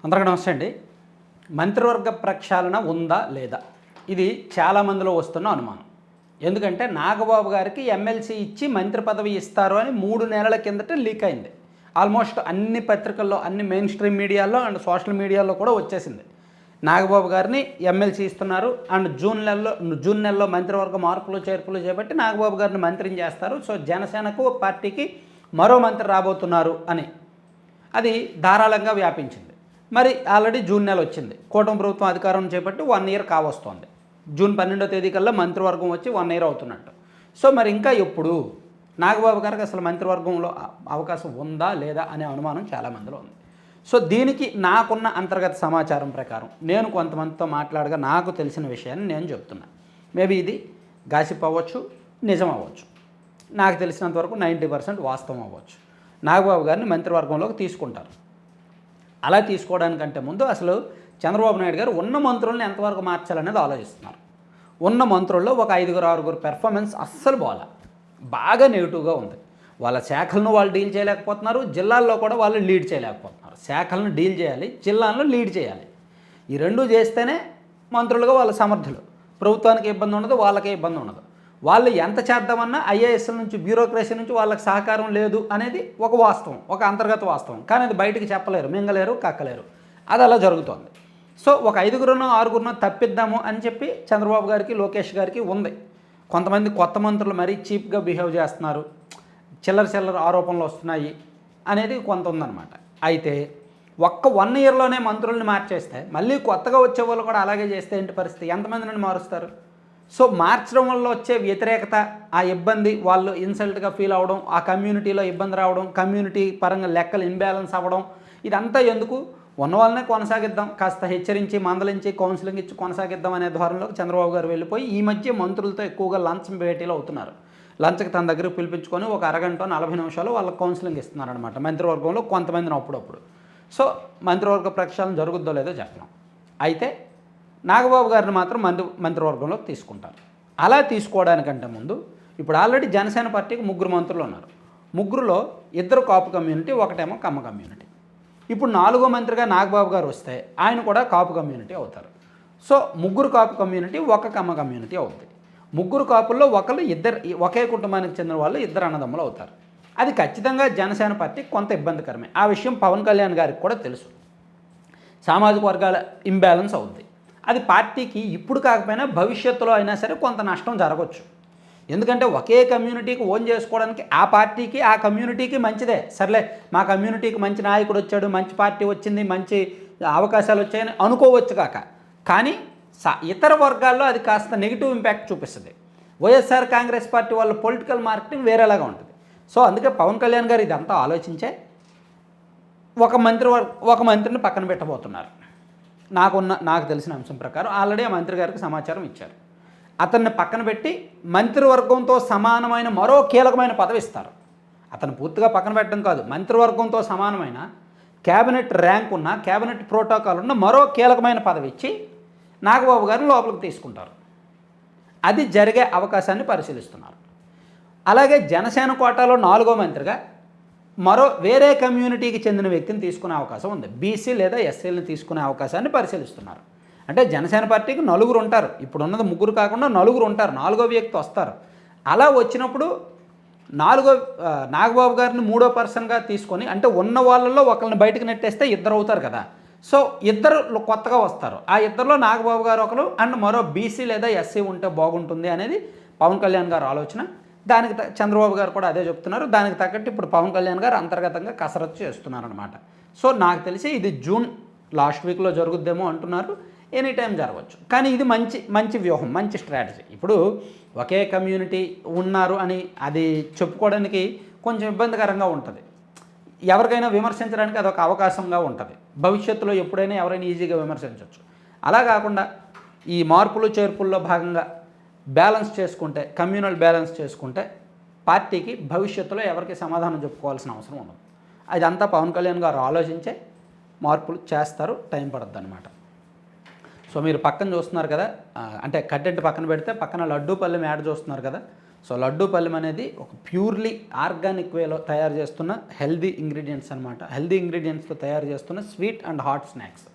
అందరికీ నమస్తే అండి. మంత్రివర్గ ప్రక్షాళన ఉందా లేదా? ఇది చాలామందిలో వస్తున్న అనుమానం. ఎందుకంటే నాగబాబు గారికి ఎమ్మెల్సీ ఇచ్చి మంత్రి పదవి ఇస్తారు అని 3 నెలల కిందట లీక్ అయింది. ఆల్మోస్ట్ అన్ని పత్రికల్లో, అన్ని మెయిన్ స్ట్రీమ్ మీడియాలో అండ్ సోషల్ మీడియాలో కూడా వచ్చేసింది. నాగబాబు గారిని ఎమ్మెల్సీ ఇస్తున్నారు అండ్ జూన్ నెలలో మంత్రివర్గ మార్పులు చేర్పులు చేపట్టి నాగబాబు గారిని మంత్రిని చేస్తారు. సో జనసేనకు పార్టీకి మరో మంత్రి రాబోతున్నారు అని అది ధారాళంగా వ్యాపించింది. మరి ఆల్రెడీ జూన్ నెల వచ్చింది. కూటమి ప్రభుత్వం అధికారం చేపట్టి 1 ఇయర్ కావస్తోంది. జూన్ 12వ తేదీ కల్లా మంత్రివర్గం వచ్చి 1 ఇయర్ అవుతున్నట్టు. సో మరి ఇంకా ఎప్పుడు నాగబాబు గారికి అసలు మంత్రివర్గంలో అవకాశం ఉందా లేదా అనే అనుమానం చాలామందిలో ఉంది. సో దీనికి నాకున్న అంతర్గత సమాచారం ప్రకారం నేను కొంతమందితో మాట్లాడగా నాకు తెలిసిన విషయాన్ని నేను చెప్తున్నాను. మేబీ ఇది గాసిప్ అవ్వచ్చు, నిజం అవ్వచ్చు. నాకు తెలిసినంతవరకు 90% వాస్తవం అవ్వచ్చు. నాగబాబు గారిని మంత్రివర్గంలోకి తీసుకుంటారు. అలా తీసుకోవడానికంటే ముందు అసలు చంద్రబాబు నాయుడు గారు ఉన్న మంత్రులను ఎంతవరకు మార్చాలనేది ఆలోచిస్తున్నారు. ఉన్న మంత్రుల్లో ఒక 5-6 పెర్ఫార్మెన్స్ అస్సలు బాగా నెగిటివ్గా ఉంది. వాళ్ళ శాఖలను వాళ్ళు డీల్ చేయలేకపోతున్నారు, జిల్లాల్లో కూడా వాళ్ళు లీడ్ చేయలేకపోతున్నారు. శాఖలను డీల్ చేయాలి, జిల్లాలను లీడ్ చేయాలి. ఈ రెండు చేస్తేనే మంత్రులుగా వాళ్ళ సమర్థులు. ప్రభుత్వానికి ఇబ్బంది ఉండదు, వాళ్ళకే ఇబ్బంది ఉండదు. వాళ్ళు ఎంత చేద్దామన్నా ఐఏఎస్ల నుంచి, బ్యూరోక్రసీ నుంచి వాళ్ళకి సహకారం లేదు అనేది ఒక వాస్తవం, ఒక అంతర్గత వాస్తవం. కానీ అది బయటికి చెప్పలేరు, మింగలేరు, కక్కలేరు. అది అలా జరుగుతోంది. సో ఒక 5-6 తప్పిద్దాము అని చెప్పి చంద్రబాబు గారికి, లోకేష్ గారికి ఉంది. కొంతమంది కొత్త మంత్రులు మరీ చీప్గా బిహేవ్ చేస్తున్నారు, చిల్లర ఆరోపణలు వస్తున్నాయి అనేది కొంత ఉందన్నమాట. అయితే ఒక్క 1 ఇయర్లోనే మంత్రుల్ని మార్చేస్తే మళ్ళీ కొత్తగా వచ్చే వాళ్ళు కూడా అలాగే చేస్తే ఏంటి పరిస్థితి? ఎంతమంది నుండి మారుస్తారు? సో మార్చడం వల్ల వచ్చే వ్యతిరేకత, ఆ ఇబ్బంది, వాళ్ళు ఇన్సల్ట్గా ఫీల్ అవ్వడం, ఆ కమ్యూనిటీలో ఇబ్బంది రావడం, కమ్యూనిటీ పరంగా లెక్కలు ఇంబ్యాలెన్స్ అవ్వడం, ఇదంతా ఎందుకు? ఉన్న వాళ్ళనే కొనసాగిద్దాం, కాస్త హెచ్చరించి, మందలించి, కౌన్సిలింగ్ ఇచ్చి కొనసాగిద్దాం అనే ధోరణిలోకి చంద్రబాబు గారు వెళ్ళిపోయి ఈ మధ్య మంత్రులతో ఎక్కువగా లంచ్ భేటీలో అవుతున్నారు. లంచ్కి తన దగ్గరకు పిలిపించుకొని ఒక అరగంట 40 నిమిషాలు వాళ్ళకి కౌన్సిలింగ్ ఇస్తున్నారనమాట మంత్రివర్గంలో కొంతమందిని అప్పుడప్పుడు. సో మంత్రివర్గ ప్రక్షాళన జరుగుద్దో లేదో చెప్పలేం. అయితే నాగబాబు గారిని మాత్రం మంత్రివర్గంలోకి తీసుకుంటారు. అలా తీసుకోవడానికంటే ముందు ఇప్పుడు ఆల్రెడీ జనసేన పార్టీకి 3 మంత్రులు ఉన్నారు. 3లో 2 కాపు కమ్యూనిటీ, ఒకటేమో కమ్మ కమ్యూనిటీ. ఇప్పుడు 4వ మంత్రిగా నాగబాబు గారు వస్తే ఆయన కూడా కాపు కమ్యూనిటీ అవుతారు. సో 3 కాపు కమ్యూనిటీ, 1 కమ్మ కమ్యూనిటీ అవుతుంది. 3 కాపుల్లో ఒకే కుటుంబానికి చెందిన వాళ్ళు 2 అన్నదమ్ములు అవుతారు. అది ఖచ్చితంగా జనసేన పార్టీకి కొంత ఇబ్బందికరమే. ఆ విషయం పవన్ కళ్యాణ్ గారికి కూడా తెలుసు. సామాజిక వర్గాల ఇంబ్యాలెన్స్ అవుద్ది. అది పార్టీకి ఇప్పుడు కాకపోయినా భవిష్యత్తులో అయినా సరే కొంత నష్టం జరగవచ్చు. ఎందుకంటే ఒకే కమ్యూనిటీకి ఓన్ చేసుకోవడానికి ఆ పార్టీకి, ఆ కమ్యూనిటీకి మంచిదే. సర్లే, మా కమ్యూనిటీకి మంచి నాయకుడు వచ్చాడు, మంచి పార్టీ వచ్చింది, మంచి అవకాశాలు వచ్చాయని అనుకోవచ్చు కానీ ఇతర వర్గాల్లో అది కాస్త నెగిటివ్ ఇంపాక్ట్ చూపిస్తుంది. వైఎస్ఆర్ కాంగ్రెస్ పార్టీ వాళ్ళ పొలిటికల్ మార్కెటింగ్ వేరేలాగా ఉంటుంది. సో అందుకే పవన్ కళ్యాణ్ గారు ఇదంతా ఆలోచించే ఒక మంత్రిని పక్కన పెట్టబోతున్నారు. నాకు తెలిసిన అంశం ప్రకారం ఆల్రెడీ ఆ మంత్రి గారికి సమాచారం ఇచ్చారు. అతన్ని పక్కన పెట్టి మంత్రివర్గంతో సమానమైన మరో కీలకమైన పదవి ఇస్తారు. అతను పూర్తిగా పక్కన పెట్టడం కాదు, మంత్రివర్గంతో సమానమైన క్యాబినెట్ ర్యాంక్ ఉన్న, క్యాబినెట్ ప్రోటోకాల్ ఉన్న మరో కీలకమైన పదవి ఇచ్చి నాగబాబు గారిని లోపలికి తీసుకుంటారు. అది జరిగే అవకాశాన్ని పరిశీలిస్తున్నారు. అలాగే జనసేన కోటాలో 4వ మంత్రిగా వేరే కమ్యూనిటీకి చెందిన వ్యక్తిని తీసుకునే అవకాశం ఉంది. బీసీ లేదా ఎస్సీలను తీసుకునే అవకాశాన్ని పరిశీలిస్తున్నారు. అంటే జనసేన పార్టీకి 4 ఉంటారు. ఇప్పుడు ఉన్నది 3 కాకుండా 4 ఉంటారు. 4వ వ్యక్తి వస్తారు. అలా వచ్చినప్పుడు నాగబాబు గారిని 3వ పర్సన్గా తీసుకొని, అంటే ఉన్న వాళ్ళల్లో ఒకరిని బయటకు నెట్టేస్తే 2 అవుతారు కదా. సో 2 కొత్తగా వస్తారు. ఆ 2లో నాగబాబు గారు ఒకరు అండ్ మరో బీసీ లేదా ఎస్సీ ఉంటే బాగుంటుంది అనేది పవన్ కళ్యాణ్ గారు ఆలోచన. దానికి చంద్రబాబు గారు కూడా అదే చెప్తున్నారు. దానికి తగ్గట్టు ఇప్పుడు పవన్ కళ్యాణ్ గారు అంతర్గతంగా కసరత్తు చేస్తున్నారనమాట. సో నాకు తెలిసి ఇది జూన్ లాస్ట్ వీక్లో జరుగుద్దేమో అంటున్నారు. ఎనీ టైం జరగవచ్చు. కానీ ఇది మంచి వ్యూహం, మంచి స్ట్రాటజీ. ఇప్పుడు ఒకే కమ్యూనిటీ ఉన్నారు అని అది చెప్పుకోవడానికి కొంచెం ఇబ్బందికరంగా ఉంటుంది. ఎవరికైనా విమర్శించడానికి అదొక అవకాశంగా ఉంటుంది. భవిష్యత్తులో ఎప్పుడైనా ఎవరైనా ఈజీగా విమర్శించవచ్చు. అలా కాకుండా ఈ మార్పులు చేర్పుల్లో భాగంగా బ్యాలెన్స్ చేసుకుంటే, కమ్యూనల్ బ్యాలెన్స్ చేసుకుంటే పార్టీకి భవిష్యత్తులో ఎవరికి సమాధానం చెప్పుకోవాల్సిన అవసరం ఉండదు. అదంతా పవన్ కళ్యాణ్ గారు ఆలోచించే మార్పులు చేస్తారు, టైం పడుతుంది అనమాట. సో మీరు పక్కన చూస్తున్నారు కదా, అంటే కంటెంట్ పక్కన పెడితే పక్కన లడ్డూపల్లి యాడ్ చూస్తున్నారు కదా. సో లడ్డూ పల్లెం అనేది ఒక ప్యూర్లీ ఆర్గానిక్ వేలో తయారు చేస్తున్న హెల్దీ ఇంగ్రీడియంట్స్ అనమాట. హెల్దీ ఇంగ్రీడియంట్స్తో తయారు చేస్తున్న స్వీట్ అండ్ హాట్ స్నాక్స్.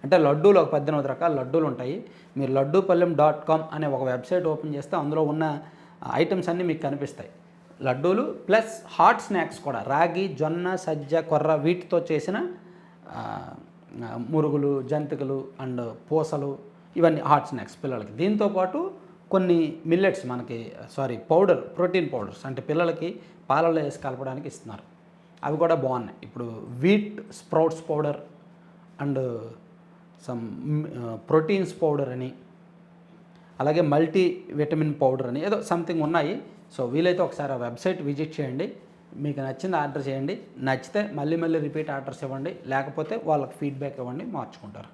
అంటే లడ్డూలు ఒక 18 రకాల లడ్డూలు ఉంటాయి. మీరు లడ్డూపల్లెం.com అనే ఒక వెబ్సైట్ ఓపెన్ చేస్తే అందులో ఉన్న ఐటమ్స్ అన్నీ మీకు కనిపిస్తాయి. లడ్డూలు ప్లస్ హాట్ స్నాక్స్ కూడా, రాగి, జొన్న, సజ్జ, కొర్ర వీటితో చేసిన మురుగులు, జంతికలు అండ్ పూసలు, ఇవన్నీ హాట్ స్నాక్స్ పిల్లలకి. దీంతోపాటు కొన్ని మిల్లెట్స్ ప్రోటీన్ పౌడర్స్ అంటే పిల్లలకి పాలల్లో వేసి కలపడానికి ఇస్తున్నారు. అవి కూడా బాగున్నాయి. ఇప్పుడు wheat sprouts powder and some proteins powder అని, అలాగే మల్టీ విటమిన్ పౌడర్ అని ఏదో సంథింగ్ ఉన్నాయి. సో వీలైతే ఒకసారి ఆ వెబ్సైట్ విజిట్ చేయండి. మీకు నచ్చింది ఆర్డర్ చేయండి. నచ్చితే మళ్ళీ రిపీట్ ఆర్డర్స్ ఇవ్వండి. లేకపోతే వాళ్ళకి ఫీడ్బ్యాక్ ఇవ్వండి, మార్చుకుంటారు.